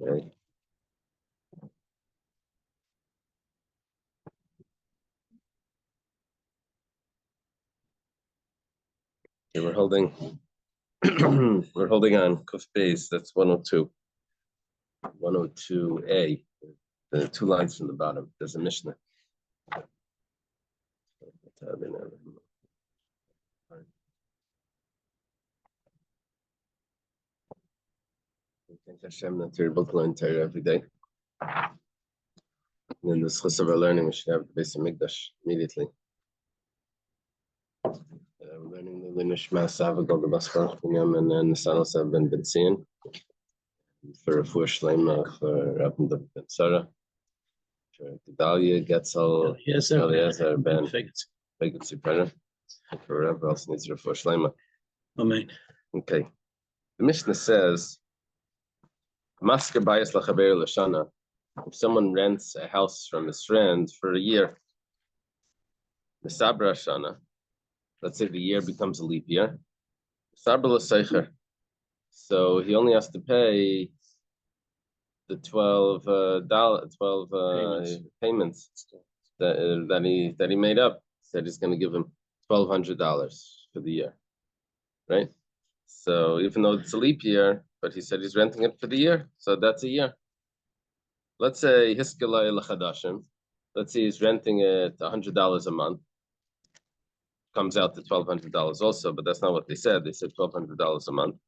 Okay. Okay, we're holding we're holding on Kuf base, that's 102. 102A. The 2 lines from the bottom. There's a Mishnah. Thank Hashem that you're able to learn Torah every day. And in this chus of our learning, we should have the base of Mikdash immediately. We're learning the Nishma Sava Golda Baskar and then Sanos have been Benzion for Refuah Shleima for Rabbi Ben Sarah, for Gedalia, Getzel, Eliezer, Ben Fegit Sipera, for whoever else needs Refuah Shleima. Amen. Okay. The Mishnah says, Masker Bayas Lachaber Lashana. If someone rents a house from his friend for a year, the Sabra Shana, let's say the year becomes a leap year, Sabra L'Seicher. So he only has to pay the 12 payments that he made up. Said he's going to give him $1,200 for the year, right? So even though it's a leap year, but he said he's renting it for the year, so that's a year. Let's say Hiskelay L'Chadashim. Let's say he's renting it $100 a month. Comes out to $1,200 also, but that's not what they said. They said $1,200 a month.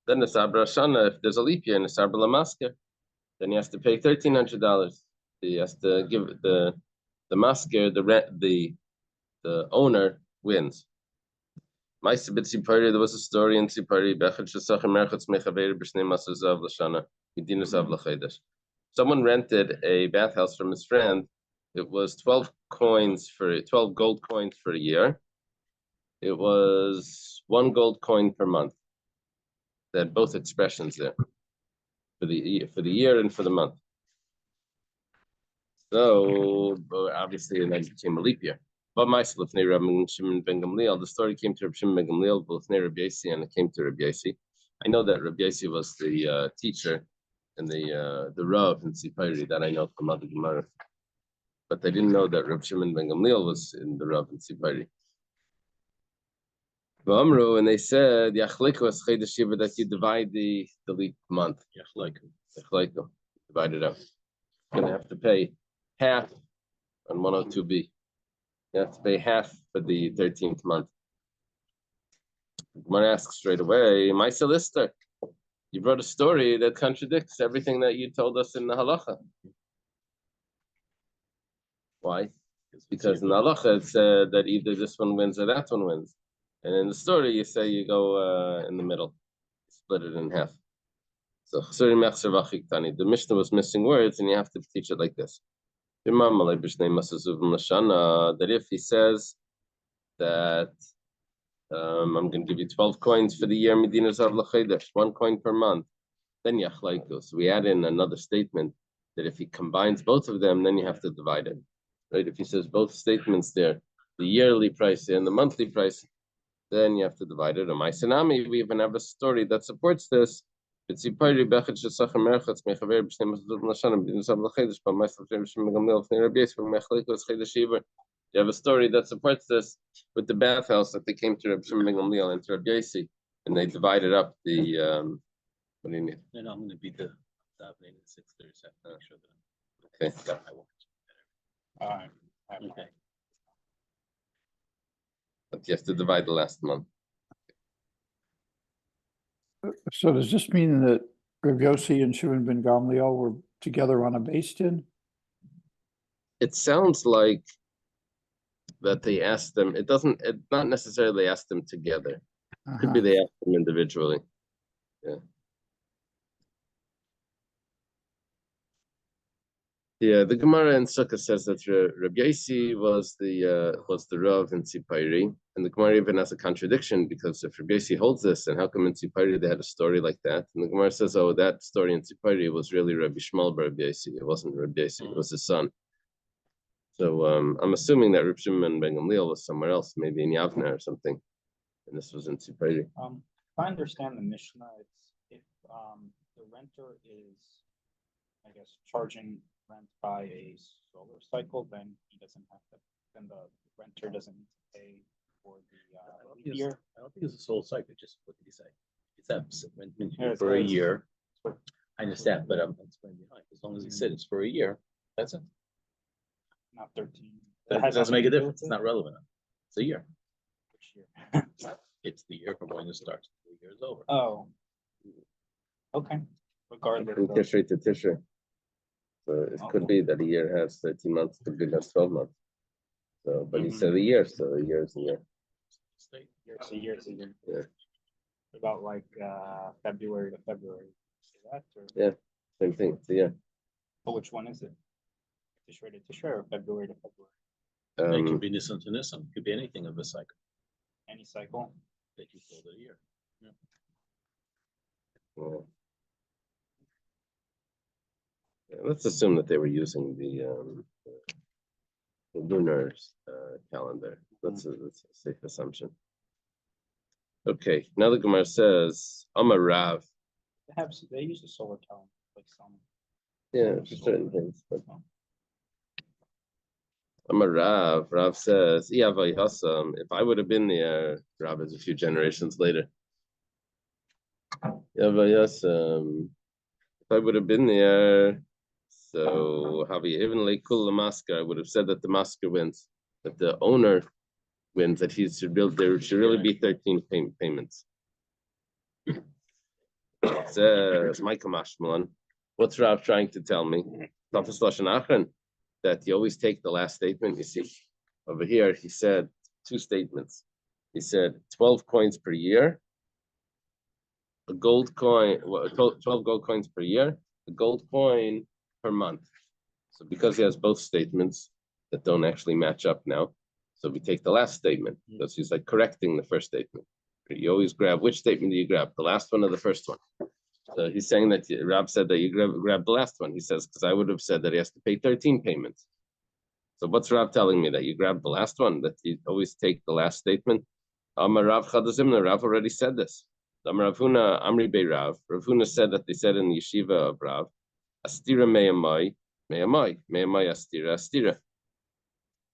Then the Sabra Shana, if there's a leap year in the Sabra Lamasker, then he has to pay $1,300. He has to give the masker, the owner wins. There was a story in Tzipari. Someone rented a bathhouse from his friend. It was 12 gold coins for a year. It was 1 gold coin per month. They had both expressions there for the year and for the month. So obviously, and then it became a leap year. But the story came to Rabbi Shimon ben Gamliel, both near Rabbi Yossi, and it came to Rabbi Yossi. I know that Rabbi Yossi was the teacher and the Rav in Tzipari, that I know from other Gemara. But I didn't know that Rabbi Shimon ben Gamliel was in the Rav in Tzipari. And they said, that you divide the leap month. Divide it up. You're going to have to pay half on 102B. You have to pay half for the 13th month. Gemara asks straight away, my solicitor, you brought a story that contradicts everything that you told us in the halacha. Why? Because in the halacha it said that either this one wins or that one wins. And in the story you say you go in the middle, split it in half. So the Mishnah was missing words and you have to teach it like this. That if he says that I'm going to give you 12 coins for the year, Medina Zav L'Chedesh, 1 coin per month, then Yachlaiku. So we add in another statement that if he combines both of them, then you have to divide it. Right? If he says both statements there, the yearly price and the monthly price, then you have to divide it. My Sanami, we even have a story that supports this. You have a story that supports this with the bathhouse that they came to Rabbi Shimon ben Gamliel and to Rabbi Yossi, and they divided up the. What do you need? No, I'm going to beat the davening at 6:37. I'm not sure that. Okay. All right. Okay. But you have to divide the last month. So does this mean that Rabbi Yossi and Shimon ben Gamliel were together on a base din? It sounds like that they asked them. It not necessarily asked them together. Could be they asked them individually. Yeah. Yeah, the Gemara in Sukkah says that Rabbi Yossi was the Rav in Tzipari, and the Gemara even has a contradiction because if Rabbi Yossi holds this, then how come in Tzipari they had a story like that? And the Gemara says, oh, that story in Tzipari was really Rabbi Shmuel bar Rabbi Yossi. It wasn't Rabbi Yossi; it was his son. So I'm assuming that Rabbi Shimon ben Gamliel was somewhere else, maybe in Yavna or something, and this was in Tzipari. If I understand the Mishnah, it's if the renter is I guess, charging rent by a solar cycle, then he doesn't have to, then the renter doesn't need to pay for the leap year. I don't think it's a soul cycle, just what did he say? It's that Yeah, it's for a like- year. I understand, but I'm explaining behind, as long as he said it's for a year, that's it. Not 13. That has doesn't make a nothing to do difference, it's with not relevant. It's a year, which year? it's the year from when it starts, the year is over. Oh. Okay, regardless From of, Tishrei to Tishrei. So it could be that a year has 13 months, could be that's 12 months. So, but he said a year, so a year is a year. State. years, a year, it's a year. Yeah. About like February to February. Is that or? Yeah. Same thing, it's a year. But which one is it? Tishrei to Tishrei or February to February? It could Um, be Nissan to Nissan, it could be anything of a cycle Any cycle? that you call it a year. yeah. Yeah, let's assume that they were using the lunar calendar. That's a safe assumption. Okay, now the Gemara says, Amar Rav. They use the solar calendar, like some. Yeah, for certain things, but Amar Rav. Rav says, if I would have been there, Rav is a few generations later. If I would have been there, so even like the masker, I would have said that the masker wins, that the owner wins, that he should build. There should really be 13 payments. It says, Micah Mashmalan, what's Rav trying to tell me? That you always take the last statement. You see, over here he said 2 statements. He said 12 coins per year, a gold coin, 12 gold coins per year, a gold coin per month. So because he has both statements that don't actually match up now, so we take the last statement. Because he's like correcting the first statement. You always grab, which statement do you grab? The last one or the first one? So he's saying that Rab said that you grab the last one. He says, because I would have said that he has to pay 13 payments. So what's Rab telling me? That you grab the last one, that you always take the last statement? Amar Rav Chadazimna, Rav already said this. Amar Rav Huna, Amri Bey Rav. Rav Huna said that they said in the yeshiva of Rav, Astira meyamai, meyamai, meyamai astira, astira.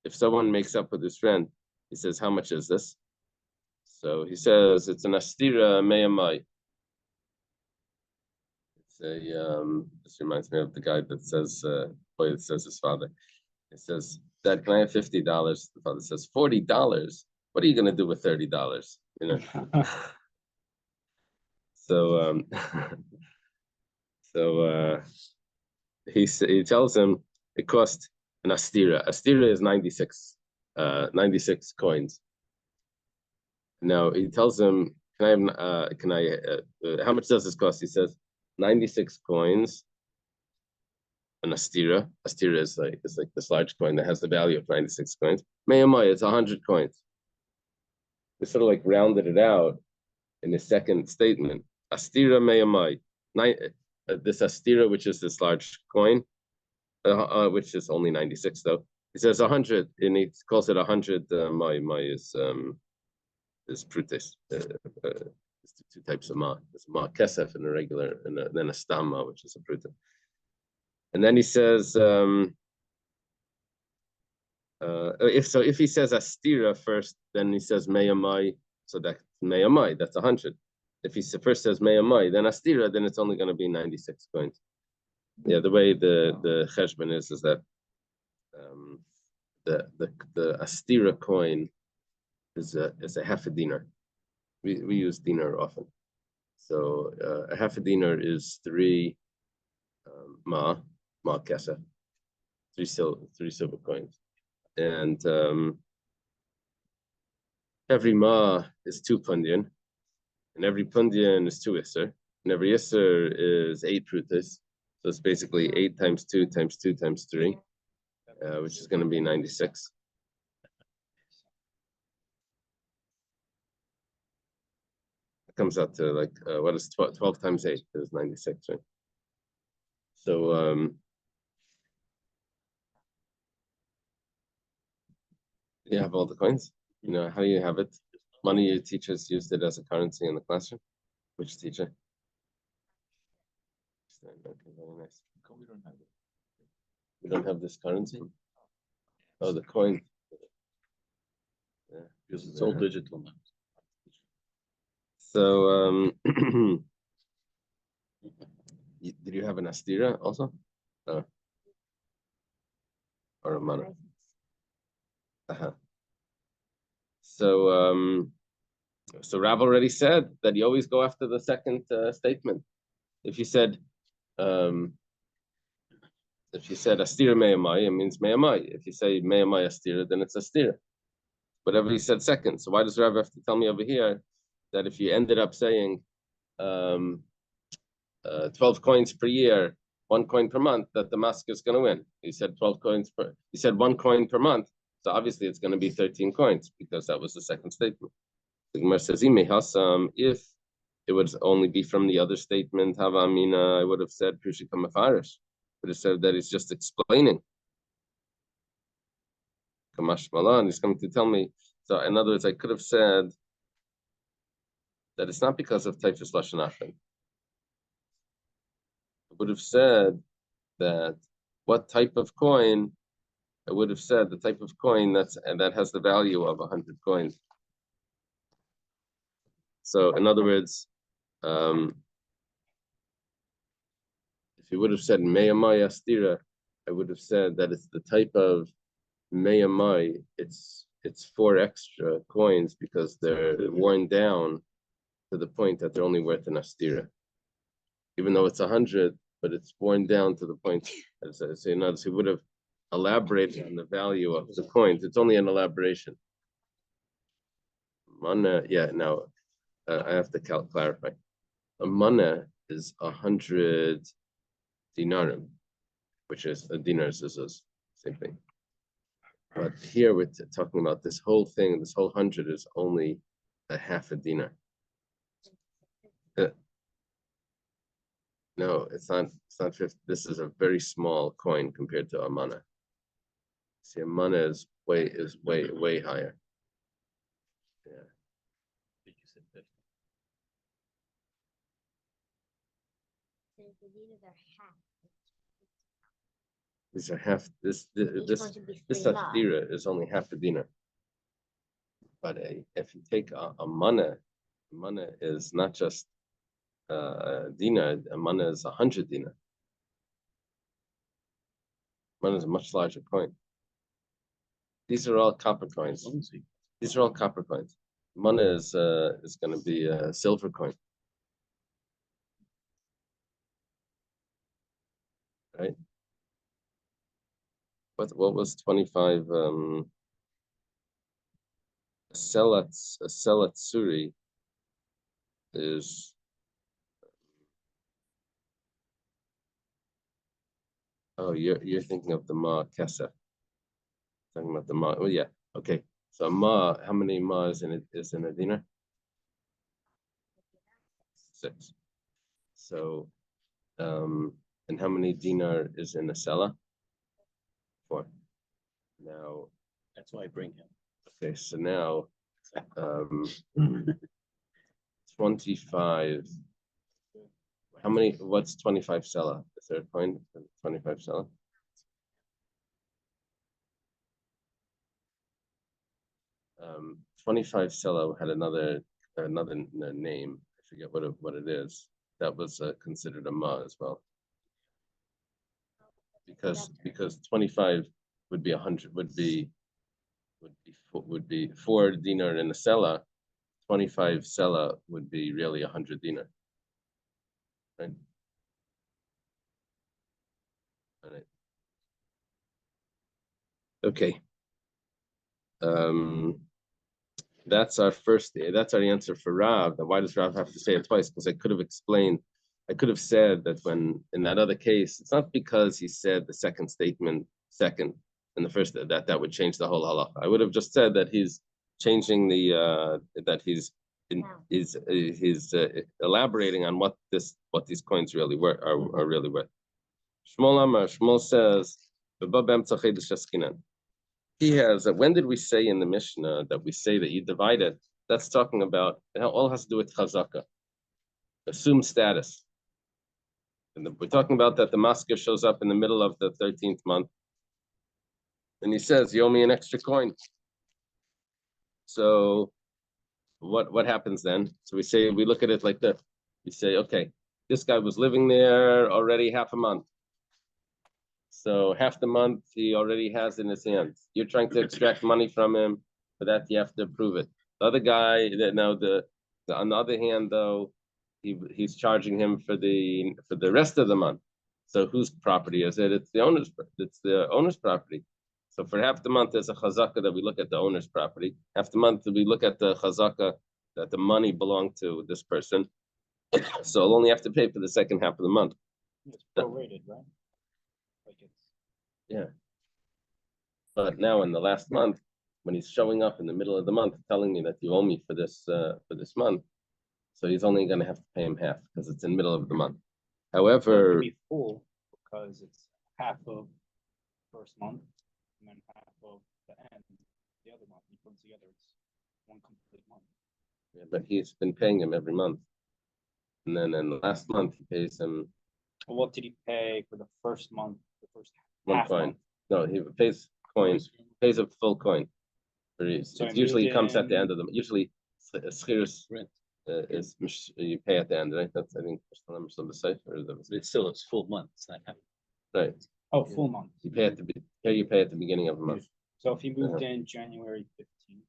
If someone makes up with his friend, he says, how much is this? So he says, it's an astira meyamai. This reminds me of the guy that says, boy that says his father. He says, Dad, can I have $50? The father says, $40. What are you gonna do with $30? You know. So he tells him it cost an astira. Astira is 96 coins. Now he tells him, how much does this cost? He says 96 coins. An astira. Astira is like this large coin that has the value of 96 coins. Meyamai, it's 100 coins. They sort of like rounded it out in the second statement. Astira meyamai. This astira, which is this large coin, which is only 96 though. He says 100, and he calls it 100. My is prutes. It's 2 types of ma. There's ma kesef and a regular, and then a stam ma, which is a prute. And then he says, if he says astira first, then he says meyamai, so that's meyamai, that's 100. If he first says meyamai, then astira, then it's only going to be 96 coins. Yeah, the way the cheshbon is that the astira coin is a half a dinar. We use dinar often. So a half a dinar is 3 ma kesef, 3 silver coins, and every ma is 2 pundian, and every pundian is 2 isser, and every isser is 8 prutes. So it's basically 8 times 2 times 2 times 3, which is going to be 96. It comes out to like what is 12 times 8 is 96, right? So you have all the coins. You know, how do you have it? One of your teachers used it as a currency in the classroom. Which teacher? Okay, very nice. We don't have it. We don't have this currency. Oh, the coin. Yeah. Because it's all digital now. So, did you have an astira also? Or a mana? Uh-huh. So, so Rav already said that you always go after the second statement. If you said astira meyamai, it means meyamai. If you say meyamai astira, then it's astira. Whatever he said second. So why does Rav have to tell me over here that if you ended up saying 12 coins per year, 1 coin per month, that the mask is going to win? He said 12 coins per. He said 1 coin per month. So obviously it's going to be 13 coins because that was the second statement. The Gemara says, if it would only be from the other statement, Hava Amina, I would have said Pushika Mafarish. Would have said that he's just explaining. Kamash Malan, he's coming to tell me. So in other words, I could have said that it's not because of Typhus Lashon Achim. I would have said that what type of coin, I would have said the type of coin that has the value of 100 coins. So in other words, if you would have said Meyamai Astira, I would have said that it's the type of Meyamai, it's 4 extra coins because they're worn down to the point that they're only worth an Astira. Even though it's 100, but it's worn down to the point, so in other words, he would have elaborated on the value of the coins. It's only an elaboration. Mana, yeah, now I have to clarify. A mana is 100 dinarim, which is a dinar is the same thing. But here we're talking about this whole thing. This whole 100 is only a half a dinar. No, it's not 50. This is a very small coin compared to a mana. See, a mana is way higher. Yeah. These are half. This astira is only half a dinar. But if you take a mana is not just dinar. A mana is 100 dinar. Mana is a much larger coin. These are all copper coins. These are all copper coins. Mana is going to be a silver coin, right? What was 25? A selatsuri is. Oh, you're thinking of the ma kesef. Talking about the ma. Oh yeah. Okay. So ma, how many ma is in a dinar? 6. So, and how many dinar is in a sela? 4. Now, that's why I bring him. Okay, so now, 25. How many? What's 25 sela? The third coin, 25 sela. Um, 25 sela had another name. I forget what it is. That was considered a ma as well. Because 25 would be 100 would be 4 dinar in a sela. 25 sela would be really 100 dinar. Right. All right. Okay. That's our answer for Rav. Why does Rav have to say it twice? Because I could have said that when in that other case, it's not because he said the second statement second and the first that would change the whole halacha. I would have just said that he's changing the that he's elaborating on what these coins really are really worth. Shmuel says, he has, when did we say in the Mishnah that we say that you divide it? That's talking about, it all has to do with chazaka, assumed status. we're talking about that the masker shows up in the middle of the 13th month. And he says, you owe me an extra coin. So what happens then? So we look at it like this. We say, okay, this guy was living there already half a month. So half the month he already has in his hands. You're trying to extract money from him. For that, you have to approve it. The other guy, on the other hand, though, he's charging him for the rest of the month. So whose property is it? It's the owner's property. So for half the month, there's a chazaka that we look at the owner's property. Half the month, we look at the chazaka that the money belonged to this person. So I'll only have to pay for the second half of the month. It's prorated, right? Like it's. Yeah. But now in the last month, when he's showing up in the middle of the month, telling me that you owe me for this month, so he's only going to have to pay him half because it's in the middle of the month. So it However, could be full because it's half of first month and then half of the end, the other month. You put them together, it's one complete month. yeah, but he's been paying him every month, and then in the last month he pays him Well, what did he pay for the first month? The first one half coin. month? No, he pays coins. Pays a full coin. So It usually moved comes at the in- end of the. Usually, schiras Rent. is you pay at the end, right? That's I think the safe or But it's still, it's full month. It's not half. right. Oh, full month. You pay at the beginning of the month. So if he moved in January 15th,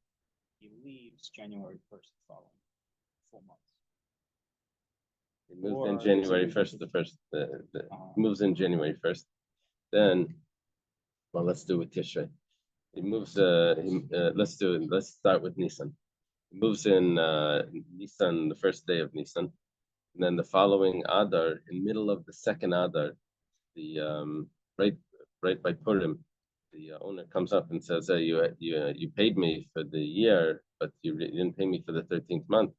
he leaves January 1st the following full month. He moved in Or- January 1st. Moves in January 1st. Then, well, let's do it Tishrei. He moves. Let's start with Nisan. He moves in Nisan, the first day of Nisan, and then the following Adar, in middle of the second Adar, the right by Purim, the owner comes up and says, "Hey, you paid me for the year, but you didn't pay me for the 13th month.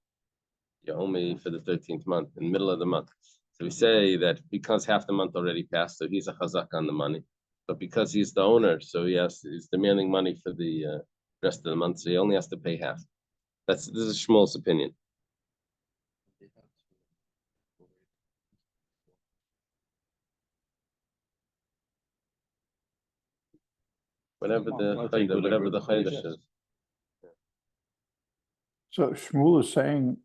You owe me for the 13th month, in the middle of the month." So we say that because half the month already passed, so he's a chazak on the money. But because he's the owner, so he's demanding money for the rest of the month, so he only has to pay half. This is Shmuel's opinion. Whatever the chaydash is. So Shmuel is saying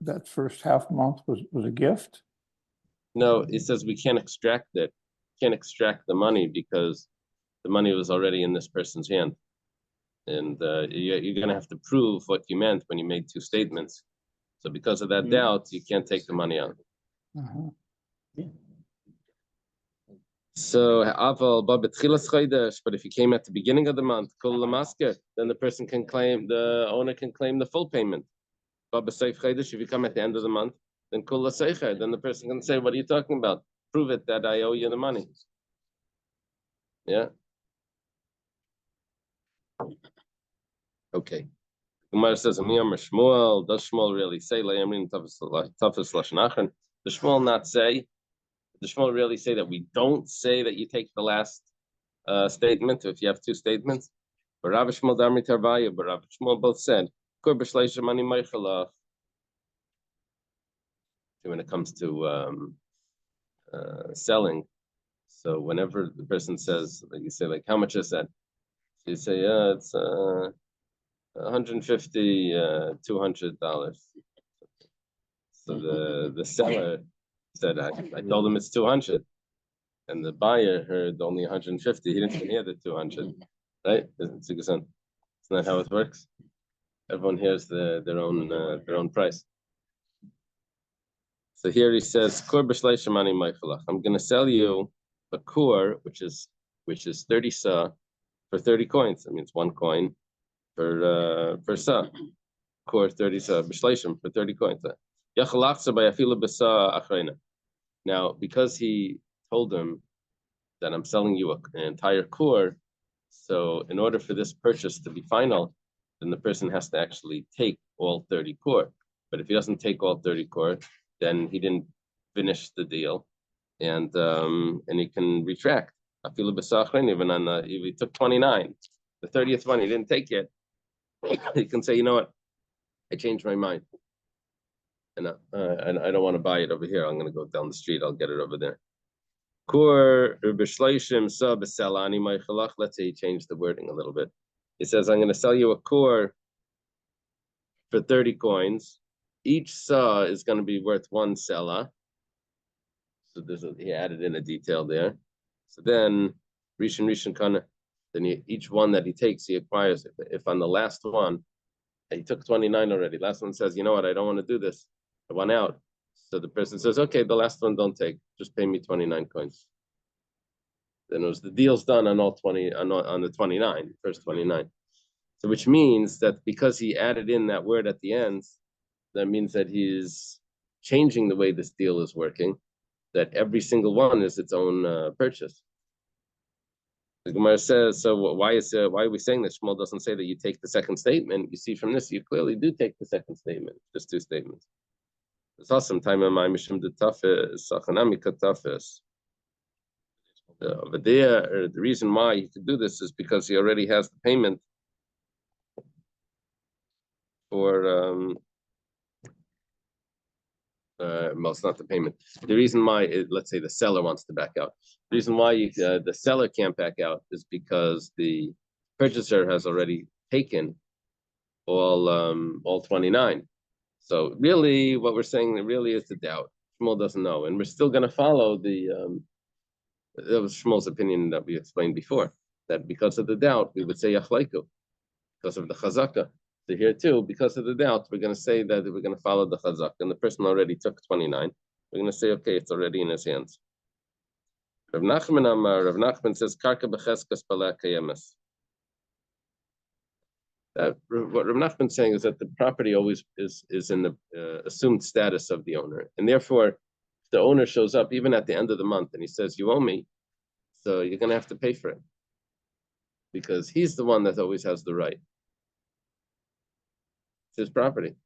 that first half month was a gift? No, he says we can't extract it. Can't extract the money because the money was already in this person's hand. And you're going to have to prove what you meant when you made two statements. So because of that doubt, you can't take the money out. Uh-huh. So aval b'tchilas chodesh, but if you came at the beginning of the month, kol lamasker, then the owner can claim the full payment. B'seif chodesh, if you come at the end of the month, then kol laseicher, then the person can say, "What are you talking about? Prove it that I owe you the money." Yeah. Okay. Gemara says, "Amiyam Shmuel." Does Shmuel really say le'amrin tafas lashon achron? Does Shmuel not say? Does Shmuel really say that we don't say that you take the last statement if you have two statements? But Rav Shmuel Damri Tarvaya, but Rav Shmuel both said, "Kur b'shleisha mani meichalach." When it comes to selling, so whenever the person says, like you say, like, "How much is that?" So you say, "Yeah, it's $150, $200." So the seller said, I told him it's 200. And the buyer heard only 150. He didn't even hear the 200. Right? Isn't that how it works? Everyone hears their own price. So here he says, I'm gonna sell you a kur, which is 30 sa for 30 coins. That means one coin per sa. Kur 30 sa b'shleishim for 30 coins. Now, because he told him that I'm selling you an entire core, so in order for this purchase to be final, then the person has to actually take all 30 core. But if he doesn't take all 30 core, then he didn't finish the deal, and he can retract. Even if he took 29, the 30th one he didn't take yet, he can say, "You know what? I changed my mind." And I don't want to buy it over here. I'm going to go down the street. I'll get it over there. Kur b'shleishim sa b'selani ma'ichalach. Let's say he changed the wording a little bit. He says, I'm going to sell you a kur for 30 coins. Each sa is going to be worth 1 sela. So he added in a detail there. So then Rishon Kana, then each one that he takes, he acquires. If on the last one, he took 29 already. Last one says, you know what, I don't want to do this. I want out. So the person says, okay, the last one don't take. Just pay me 29 coins. Then it was the deal's done on all 20 on the 29, first 29. So which means that because he added in that word at the end, that means that he's changing the way this deal is working, that every single one is its own purchase. The Gemara says, so why are we saying that Shmuel doesn't say that you take the second statement? You see from this, you clearly do take the second statement, just 2 statements. It's awesome. Time of my mission to toughest, sachanamika toughest. Over there, the reason why he could do this is because he already has the payment for well, it's not the payment. The reason why, let's say the seller wants to back out. The reason why the seller can't back out is because the purchaser has already taken all 29. So really, what we're saying really is the doubt. Shmuel doesn't know, and we're still going to follow that was Shmuel's opinion that we explained before. That because of the doubt, we would say yachleiku, because of the chazaka. So here too, because of the doubt, we're going to say that we're going to follow the chazak, and the person already took 29. We're going to say, okay, it's already in his hands. Rav Nachman says, "Karka b'cheskas paleh kayemes." What Rav Nachman is saying is that the property always is in the assumed status of the owner, and therefore, if the owner shows up even at the end of the month and he says, "You owe me," so you're going to have to pay for it, because he's the one that always has the right. It's his property.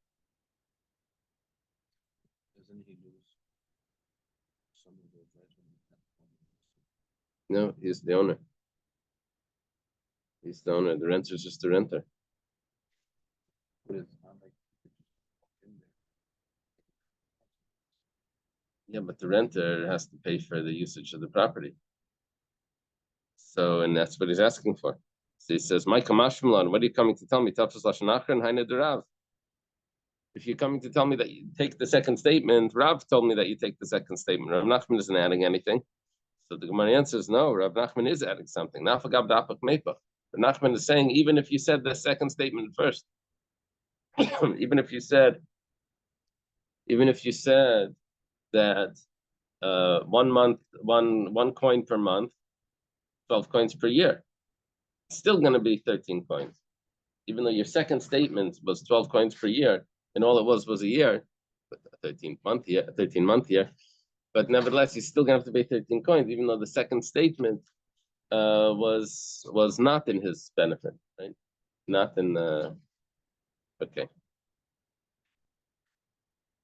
Doesn't he lose some of the No, he's the owner. He's the owner. The renter is just the renter. Yeah, but the renter has to pay for the usage of the property. So, and that's what he's asking for. So he says, "My kamashmlan, what are you coming to tell me? Tafsas lashon achron haina derav." If you're coming to tell me that you take the second statement, Rav told me that you take the second statement. Rav Nachman isn't adding anything. So the Gemara answers, no, Rav Nachman is adding something. Nafagav dapak meipach. Rav Nachman is saying, even if you said the second statement first, even if you said that 1 month, one coin per month, 12 coins per year, it's still going to be 13 coins. Even though your second statement was 12 coins per year, and all it was a year, but a 13-month year. But nevertheless, you're still going to have to pay 13 coins, even though the second statement was not in his benefit, right? Not in okay.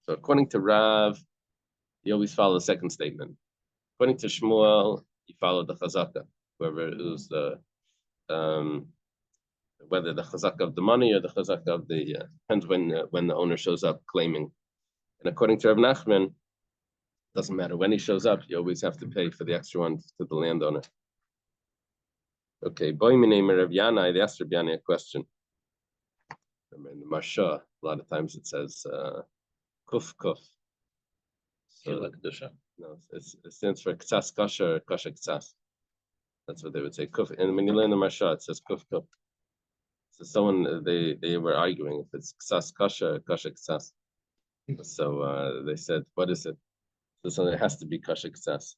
So according to Rav, you always follow the second statement. According to Shmuel, you follow the chazaka, whoever it was the whether the chazaka of the money or the chazaka of the depends when the owner shows up claiming. And according to Rav Nachman, doesn't matter when he shows up, you always have to pay for the extra one to the landowner. Okay, boy, my name is Rav Yanai. They asked Rav Yanai a question. Remember in the Marsha, a lot of times it says kuf kuf. So like Kedusha. No, it stands for ktsas kasha or kasha ktsas. That's what they would say. Kuf. And when you learn the Marsha, it says kuf kuf. So someone they were arguing if it's ktsas kasha or kasha ktsas. So they said, what is it? So it has to be kasha ktsas.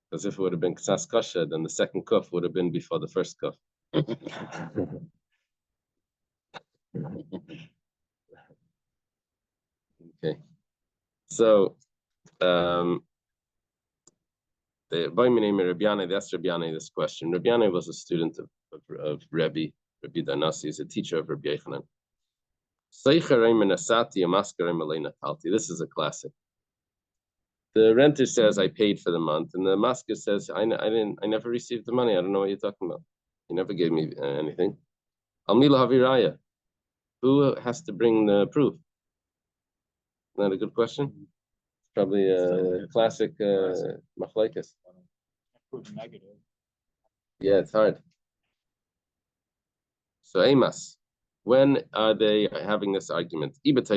Because if it would have been ktsas kasha, then the second kuf would have been before the first kuf. Okay. So the boy name Rabbi Yanai, they asked Rabbi Yanai this question. Rabbi Yanai was a student of Rabbi Danasi, is a teacher of Rabbi Yechanan. This is a classic. The renter says, I paid for the month, and the masker says, I never received the money. I don't know what you're talking about. You never gave me anything. Almila Haviraya. Who has to bring the proof? Not a good question. Probably a classic machlekes. Prove negative. Yeah, it's hard. So Amos, when are they having this argument? If it's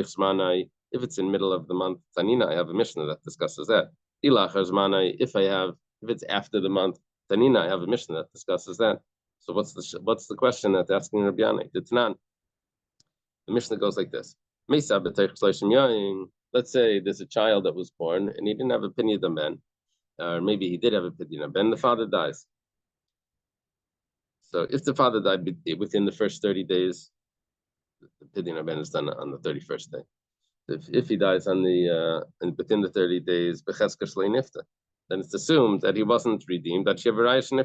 in middle of the month, Tanina, I have a Mishnah that discusses that. If it's after the month, Tanina, I have a Mishnah that discusses that. So what's the question that's asking Rabbi Yanai? It's not. The Mishnah goes like this. Let's say there's a child that was born and he didn't have a pinyan ben, or maybe he did have a pinyan ben. The father dies. So if the father died within the first 30 days, the pinyan ben is done on the 31st day. If he dies on the within the 30 days, then it's assumed that he wasn't redeemed, that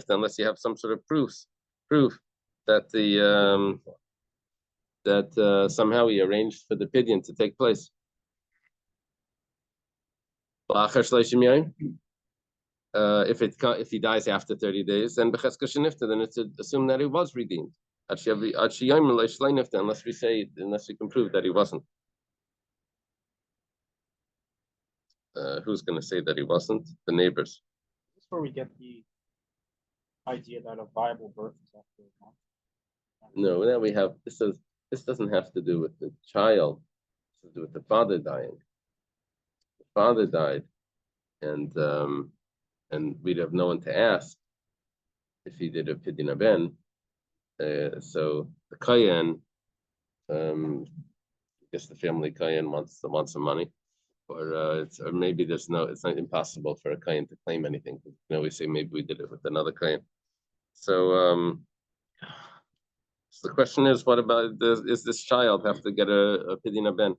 unless you have some sort of proof that the somehow he arranged for the pidyon to take place. If he dies after 30 days, then it's assumed that he was redeemed. Unless we can prove that he wasn't. Who's going to say that he wasn't? The neighbors. This is where we get the idea that a viable birth is after a month. No, now we have this doesn't have to do with the child. It has to do with the father dying. The father died, and we'd have no one to ask if he did a pidyon ben. So the kayan, I guess the family kayan wants some money, or maybe it's not impossible for a kayan to claim anything. We say maybe we did it with another kayan. So the question is, what about is this child have to get a pidyon ben?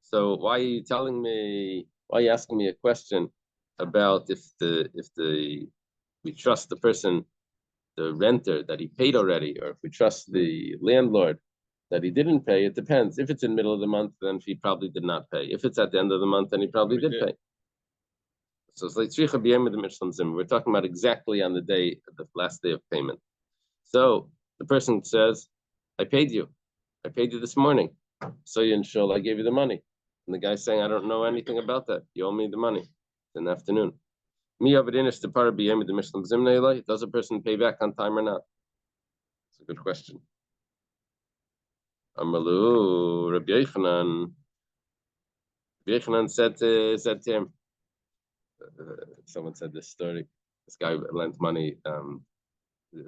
So why are you asking me a question about if we trust the person, the renter, that he paid already, or if we trust the landlord that he didn't pay? It depends. If it's in the middle of the month, then he probably did not pay. If it's at the end of the month, then he probably did pay. So it's like we're talking about exactly on the last day of payment. So the person says, I paid you this morning. So I gave you the money. And the guy's saying, I don't know anything about that. You owe me the money in the afternoon. Does a person pay back on time or not? It's a good question. Amalu, Rabbi Yochanan said to him, someone said this story. This guy lent money. He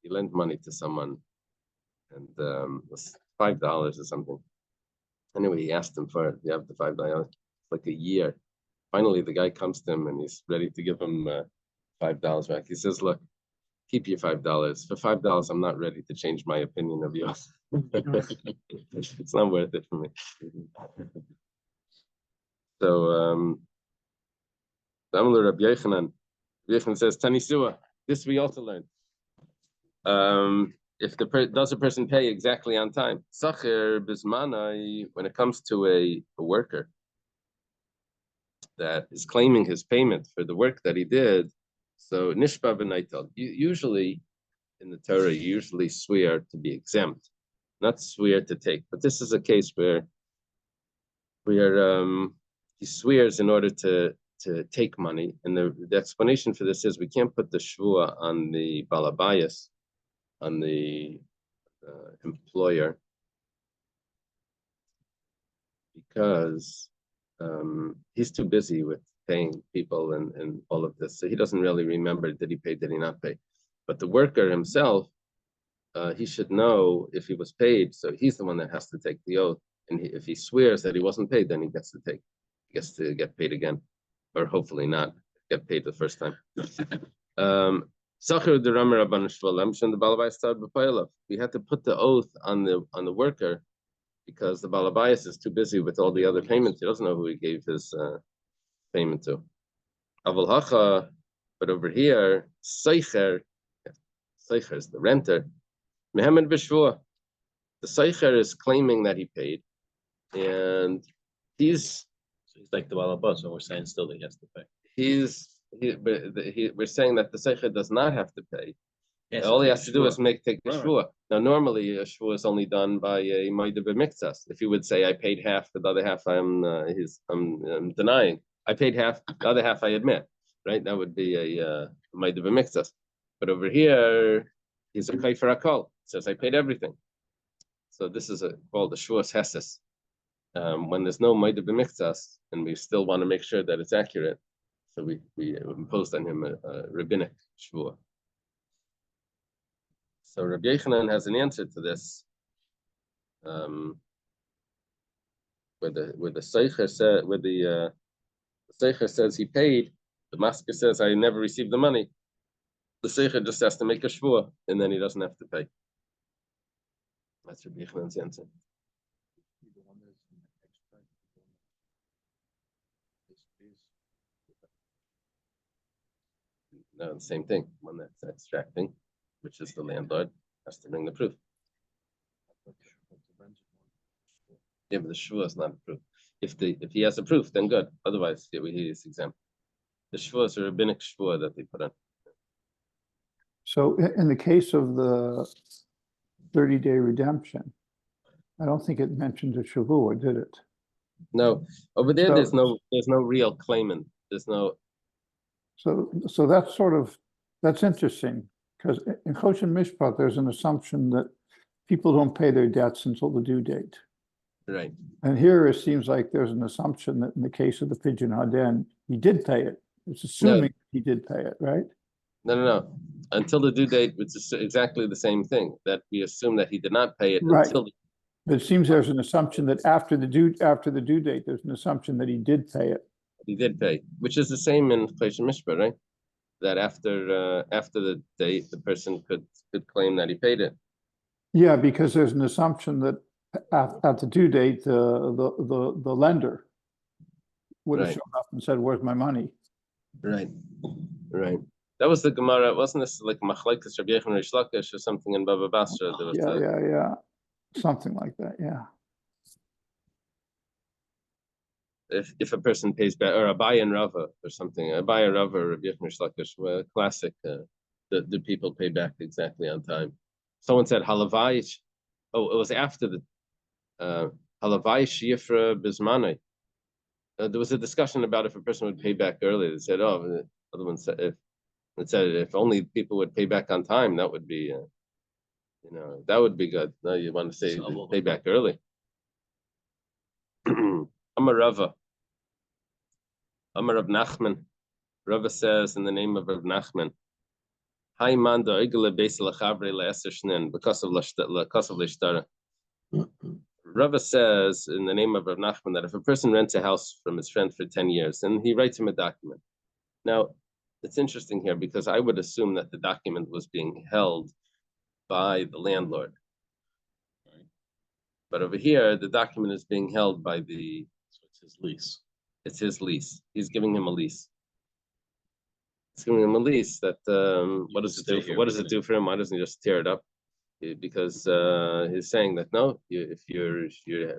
lent money to someone, and it was $5 or something. Anyway, he asked him for it. You have the $5, like a year. Finally, the guy comes to him and he's ready to give him $5 back. He says, "Look, keep your $5. For $5, I'm not ready to change my opinion of yours. It's not worth it for me." So, Rabbi Yochanan says, "Tanisua." This we also learned. If does a person pay exactly on time? Sacher bismanai, when it comes to a worker that is claiming his payment for the work that he did, so nishba b'naitel. Usually in the Torah, you usually swear to be exempt, not swear to take. But this is a case where he swears in order to take money, and the explanation for this is we can't put the shvua on the balabayas, on the employer, because he's too busy with paying people and all of this, so he doesn't really remember did he pay, did he not pay. But the worker himself, he should know if he was paid, so he's the one that has to take the oath, and if he swears that he wasn't paid, then he gets to get paid again, or hopefully not get paid the first time. We had to put the oath on the worker because the balabayas is too busy with all the other payments. He doesn't know who he gave his payment to. But over here, Seicher is the renter. Mehamed B'Shvua. The Seicher is claiming that he paid, and he's like the balabas, and we're saying still that he has to pay. we're saying that the Seicher does not have to pay, All he has to do is take a Right. shvua. Now, normally a shvua is only done by a moed b'miktzas. If you would say, I paid half, the other half I'm denying. I paid half, the other half I admit. Right? That would be a moed b'miktzas. But over here, he's a kaifer akol. Says I paid everything. So this is called the shvuas heses. When there's no moed b'miktzas, and we still want to make sure that it's accurate, so we imposed on him a rabbinic shvua. So Rabbi Yochanan has an answer to this, where the seicher said, where the seicher says he paid, the masker says I never received the money. The seicher just has to make a shvua, and then he doesn't have to pay. That's Rabbi Yochanan's answer. No, the same thing. One that's extracting, which is the landlord, has to bring the proof. Yeah, but the shvua is not a proof. If he has a proof, then good. Otherwise, he is exempt. The shvua is a rabbinic shvua that they put on. So in the case of the 30-day redemption, I don't think it mentioned a shavua, did it? No, over there, So- there's no real claimant. There's no. So that's interesting, because in Choshen Mishpat, there's an assumption that people don't pay their debts until the due date. Right. And here it seems like there's an assumption that in the case of the Pigeon Haden, he did pay it. It's assuming he did pay it, right? No. Until the due date, which is exactly the same thing, that we assume that he did not pay it Right. until But it seems there's an assumption that after the due date, there's an assumption that he did pay it. he did pay, which is the same in Choshen Mishpat, right? That after the date, the person could claim that he paid it. Yeah, because there's an assumption that at the due date, the lender would have Right. shown up and said, "Where's my money?" Right. That was the Gemara. Wasn't this like Machlekes Rabbi Yochanan Reish Lakish or something in Baba Basra? There was Yeah. Something like that, yeah. if a person pays back, or Abai and Rava or something, Abai and Rava or Rabbi Yochanan Reish Lakish were classic. The people pay back exactly on time. Someone said Halavai. Oh, it was after the Halavai Shifra Bismanai. There was a discussion about if a person would pay back early. They said, "Oh," the other one said, if only people would pay back on time, that would be, that would be good." No, you want to say pay back early. I'm a Rava. I'm a Rav Nachman. Rava says in the name of Rav Nachman, because of Lishtara. Rava says in the name of Rav Nachman that if a person rents a house from his friend for 10 years and he writes him a document. Now, it's interesting here because I would assume that the document was being held by the landlord. But over here, the document is being held by It's his lease. It's his lease. He's giving him a lease. It's giving him a lease that, what does it do for him? Why doesn't he just tear it up? Because he's saying that no, if you're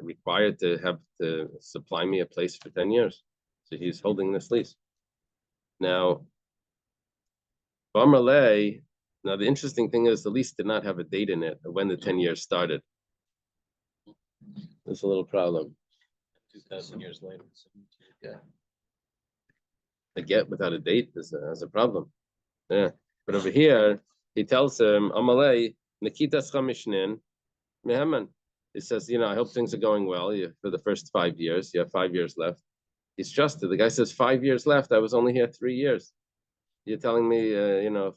required to have to supply me a place for 10 years. So he's holding this lease. Now, Bamarley, now the interesting thing is the lease did not have a date in it when the 10 years started. There's a little problem. 2,000 years later. Yeah. A get without a date is a problem. Yeah. But over here, he tells him, Amalei, Nikitas Chamishnin, Mehaman. He says, I hope things are going well for the first 5 years. You have 5 years left. He's trusted. The guy says, 5 years left. I was only here 3 years. You're telling me,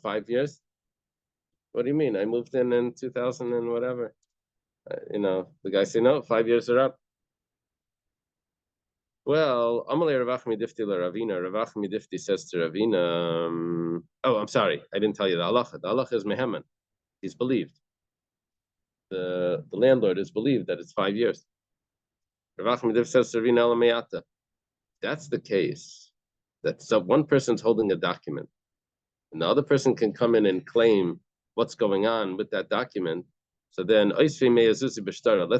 5 years? What do you mean? I moved in 2000 and whatever. The guy said, no, 5 years are up. Well, Amalei Ravachmi Difti la Ravina. Ravachmi Difti says to Ravina, I'm sorry, I didn't tell you the halacha. The halacha is meheman. He's believed. The landlord is believed that it's 5 years. Ravachmi Difti says to Ravina Alamayata. That's the case. That so one person's holding a document, and the other person can come in and claim what's going on with that document. So then, let's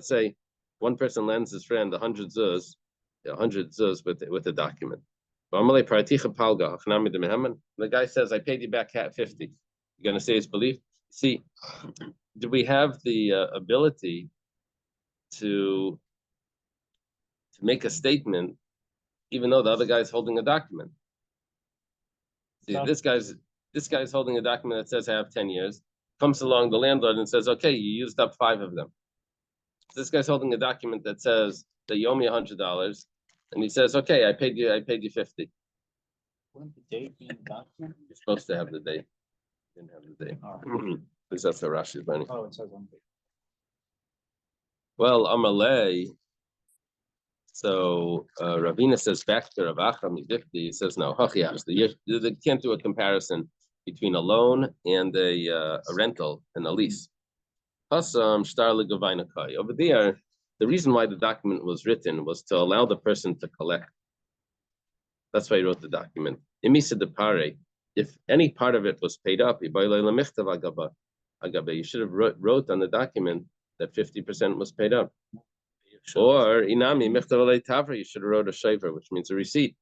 say one person lends his friend 100 zuz, with a document. The guy says, I paid you back 50. You're going to say it's belief? See, do we have the ability to make a statement, even though the other guy's holding a document? See, No. this guy's holding a document that says I have 10 years. Comes along the landlord and says, okay, you used up 5 of them. This guy's holding a document that says that you owe me $100, and he says, okay, I paid you 50. Wouldn't the date be in the document? You're supposed to have the date. Didn't have the date. Oh. At least that's what Rashi's learning. Oh, it says on the. Well, Amalei. So Ravina says back to Rav Acham Midifti, he says no. You can't do a comparison between a loan and a rental and a lease. Over there, the reason why the document was written was to allow the person to collect. That's why he wrote the document. If any part of it was paid up, you should have wrote on the document that 50% was paid up. Or inami you should have wrote a shaver, which means a receipt.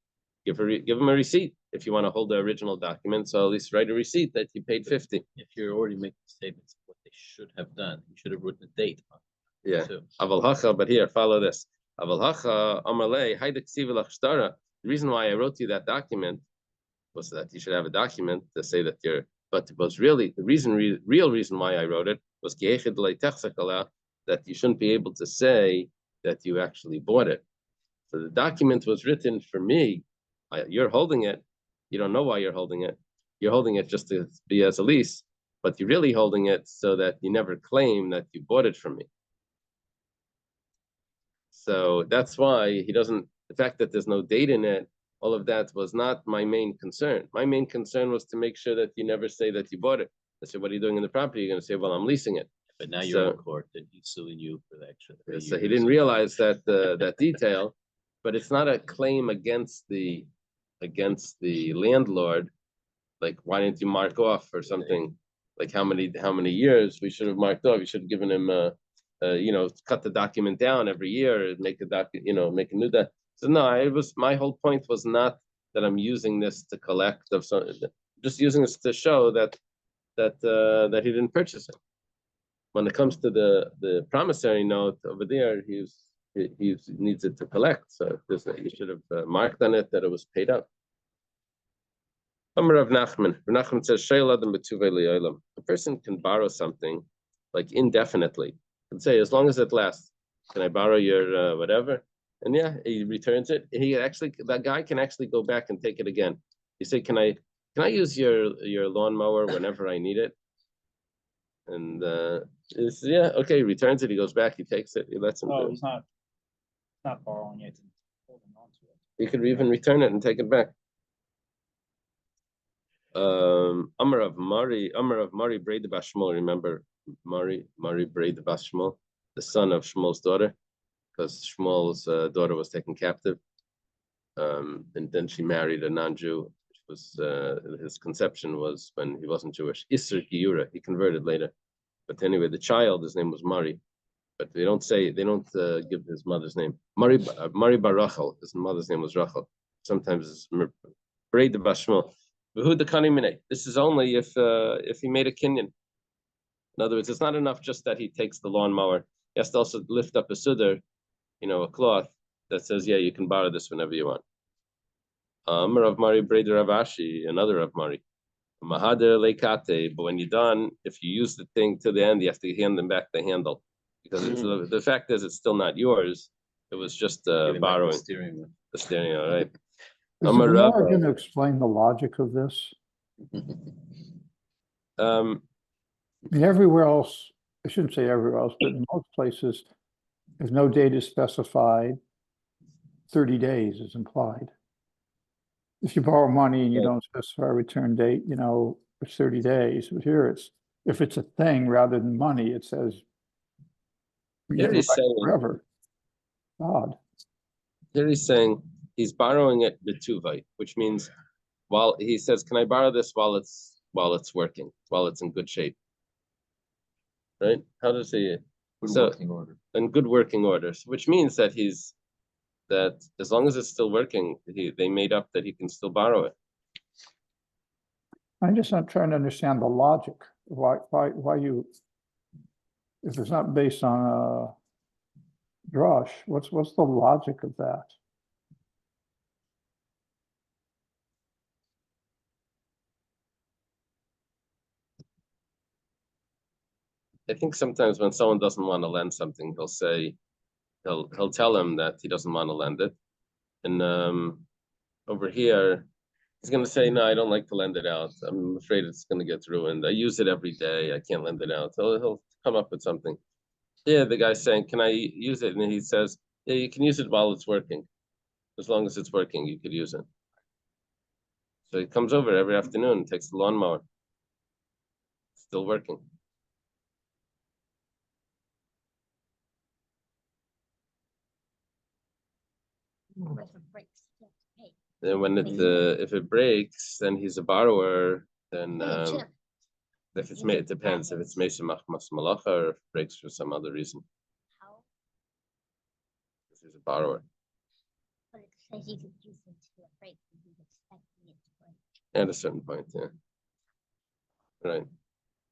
Give him a receipt if you want to hold the original document. So at least write a receipt that you paid 50. If you're already making statements of what they should have done, you should have written a date on it. Yeah. Too. Aval hacha, but here, follow this. Aval hacha amalei haida ksiva lachshtara. The reason why I wrote you that document was that you should have a document to say that you're. But it was really the real reason why I wrote it was that you shouldn't be able to say that you actually bought it. So the document was written for me. You're holding it. You don't know why you're holding it. You're holding it just to be as a lease, but you're really holding it so that you never claim that you bought it from me. So that's why he doesn't, the fact that there's no date in it, all of that was not my main concern. My main concern was to make sure that you never say that you bought it. I said, what are you doing in the property? You're going to say, well, I'm leasing it. But now you're in court and he's suing you for the extra 3 So years. he didn't realize that that detail, but it's not a claim against the landlord. Like, why didn't you mark off or something? Like how many years we should have marked off? You should have given him cut the document down every year and make make a new document. So no, my whole point was not that I'm using this to collect of some, just using this to show that he didn't purchase it. When it comes to the promissory note over there, he needs it to collect. So you should have marked on it that it was paid up. Rav Nachman says, a person can borrow something like indefinitely. And say, as long as it lasts, can I borrow your whatever? And yeah, he returns it. That guy can actually go back and take it again. You say, can I use your lawnmower whenever I need it? And okay, he returns it, he goes back, he takes it, he lets him do it. He's not borrowing it, he's holding on to it. He could even return it and take it back. Amar of Mari Braid Bas Shmuel, remember Mari Braid Bas Shmuel, the son of Shmuel's daughter, because Shmuel's daughter was taken captive. And then she married a non-Jew. His conception was when he wasn't Jewish. Isser Giyura, he converted later. But anyway, the child, his name was Mari. But they don't give his mother's name. Mari bar Rachel, his mother's name was Rachel. Sometimes it's Braid Bas Shmuel. This is only if he made a kinyan. In other words, it's not enough just that he takes the lawnmower. He has to also lift up a sudar, a cloth that says, yeah, you can borrow this whenever you want. Rav Mari Breder Rav Ashi, another Rav Mari. Mahader lekate, but when you're done, if you use the thing to the end, you have to hand them back the handle. Because the fact is, it's still not yours. It was just borrowing. The steering wheel, right? Is the Gemara going to explain the logic of this? I mean, everywhere else, I shouldn't say everywhere else, but in most places, if no date is specified, 30 days is implied. If you borrow money and you don't specify a return date, it's 30 days. But here if it's a thing rather than money, it says forever. Odd. Here he's saying he's borrowing it bituvai, which means while he says, can I borrow this while it's working, while it's in good shape? Right? How does he working order. In good working order, which means that that as long as it's still working, they made up that he can still borrow it. I'm just not trying to understand the logic. why you, if it's not based on a drush, what's the logic of that? I think sometimes when someone doesn't want to lend something, he'll tell him that he doesn't want to lend it. And over here, he's going to say, no, I don't like to lend it out. I'm afraid it's going to get ruined. I use it every day. I can't lend it out. He'll come up with something. Yeah, the guy's saying, can I use it? And he says, yeah, you can use it while it's working. As long as it's working, you could use it. So he comes over every afternoon, takes the lawnmower. Still working. And when if it breaks, then he's a borrower. Then if it's made, it depends. If it's Meisha Machmas Malacha or if it breaks for some other reason. If he's a borrower. But it says you could use it to break. Expecting it to break. At a certain point, yeah. Right.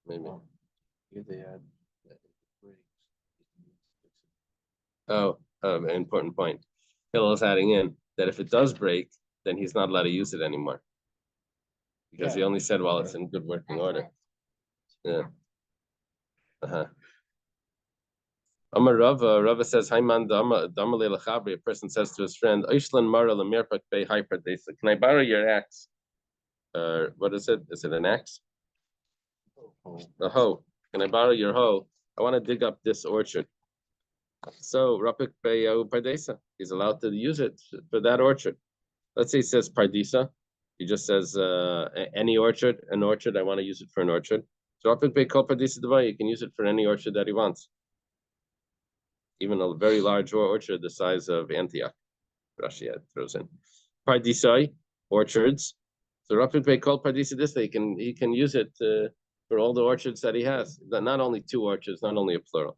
Maybe. If they had Oh, an important point. Hillel is adding in that if it does break, then he's not allowed to use it anymore. Because he only said while it's in good working order. Yeah. Amar Rava says, Haiman Damale Lachabri, a person says to his friend, Oishlan Mara Lamirpak Bay Hyperdesa. Can I borrow your axe? What is it? Is it an axe? A hoe. Can I borrow your hoe? I want to dig up this orchard. So Rapik Bay Pardesa, he's allowed to use it for that orchard. Let's say he says Pardisa. He just says any orchard, an orchard. I want to use it for an orchard. So Rapik Bay Kol Pardisa Devai, you can use it for any orchard that he wants. Even a very large orchard the size of Antioch. Rashi throws in. Pardisai, orchards. So Rapik Bay Kol Pardisa this he can use it for all the orchards that he has. Not only two orchards, not only a plural.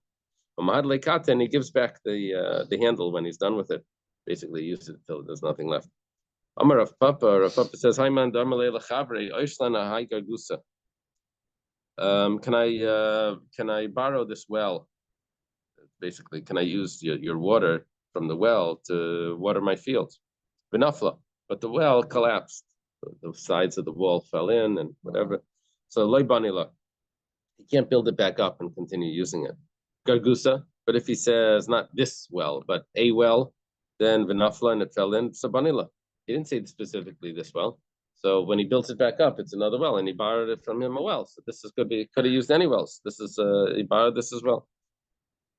And he gives back the handle when he's done with it. Basically, use it until there's nothing left. Amar Rav Papa says, "Hi man, can I borrow this well? Basically, can I use your water from the well to water my fields? Benafla, but the well collapsed. The sides of the wall fell in and whatever. So loy banila, he can't build it back up and continue using it. Gargusa, but if he says not this well, but a well, then Vinafla and it fell in, Sabanila. He didn't say specifically this well. So when he builds it back up, it's another well, and he borrowed it from him a well. So this is could have used any wells. This is he borrowed this as well.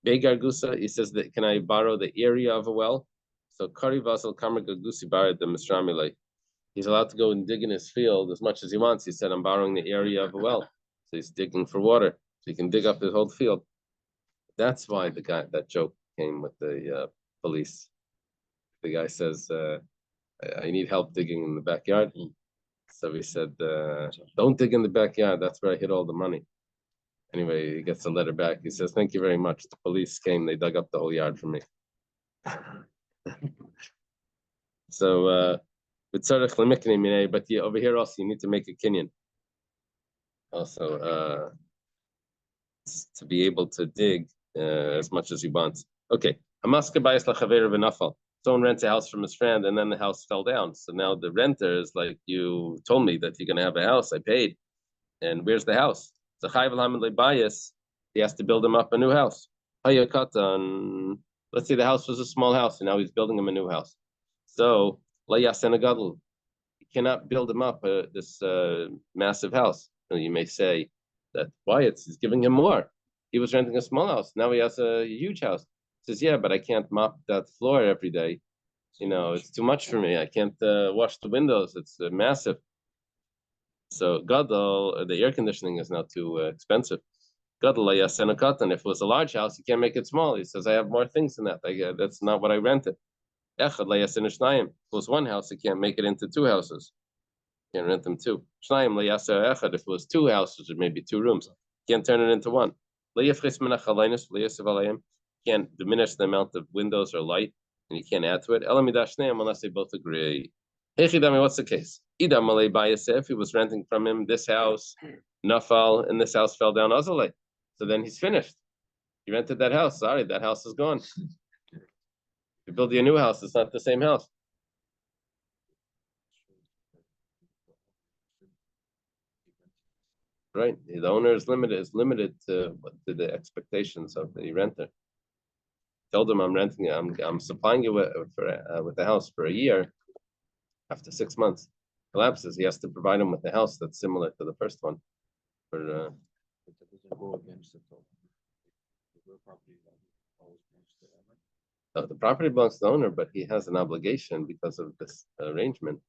Be Gargusa, he says that can I borrow the area of a well? So Kari Vasal Kamar Gargusi borrowed the Misramile. He's allowed to go and dig in his field as much as he wants. He said, I'm borrowing the area of a well. So he's digging for water. So he can dig up his whole field. That's why that joke came with the police. The guy says, I need help digging in the backyard. So he said, don't dig in the backyard. That's where I hid all the money. Anyway, he gets a letter back. He says, thank you very much. The police came. They dug up the whole yard for me. So, but over here also, you need to make a kinyan. Also, to be able to dig as much as he wants. Okay. Someone rents a house from his friend and then the house fell down. So now the renter is like, you told me that you're going to have a house. I paid. And where's the house? So he has to build him up a new house. Let's say the house was a small house and now he's building him a new house. So you cannot build him up this massive house. You may say that why he's giving him more. He was renting a small house. Now he has a huge house. He says, yeah, but I can't mop that floor every day. It's too much for me. I can't wash the windows. It's massive. So Gadol, the air conditioning is now too expensive. Gadol, if it was a large house, you can't make it small. He says, I have more things than that. That's not what I rented. If it was one house, you can't make it into two houses. You can't rent them two. If it was two houses or maybe two rooms, you can't turn it into one. You can't diminish the amount of windows or light, and you can't add to it. Unless they both agree. Hechidami, what's the case? Idam malei bayasef, he was renting from him this house, nafal, and this house fell down azalei. So then he's finished. He rented that house. Sorry, that house is gone. You build you a new house, it's not the same house. Right, the owner is limited to the expectations of the renter. Told him I'm renting it, I'm supplying you with the house for a year. After 6 months elapses, he has to provide him with a house that's similar to the first one. For the property belongs to the owner, but he has an obligation because of this arrangement.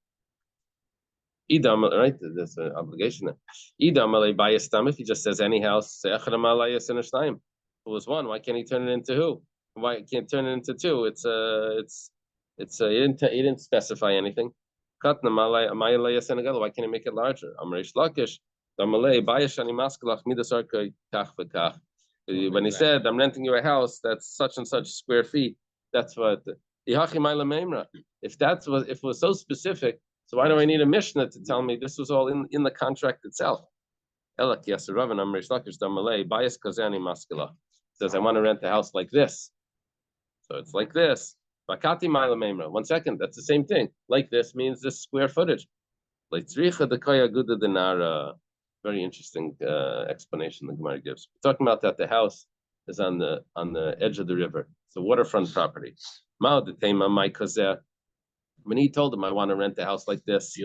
Idam, right? There's an obligation there. Idam alei bayastam. If he just says any house, it was one. Why can't he turn it into who? Why can't turn it into two? He didn't specify anything. Why can't he make it larger? When he said, I'm renting you a house that's such and such square feet, that's what. If it was so specific, so why do I need a Mishnah to tell me this was all in the contract itself? Says, I want to rent a house like this. So it's like this. 1 second, that's the same thing. Like this means this square footage. Very interesting explanation the Gemara gives. We're talking about that the house is on the edge of the river. It's a waterfront property. When he told him, I want to rent a house like this,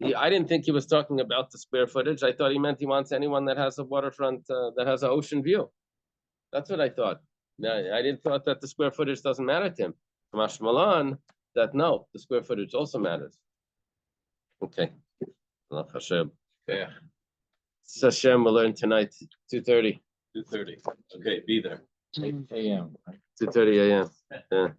I didn't think he was talking about the square footage. I thought he meant he wants anyone that has a waterfront, that has an ocean view. That's what I thought. No, I didn't thought that the square footage doesn't matter to him. Mashmalan, that no, the square footage also matters. Okay. Yeah. Hashem will learn tonight, 2:30. 2:30. Okay, be there. 8 a.m. 2:30 a.m. Yeah.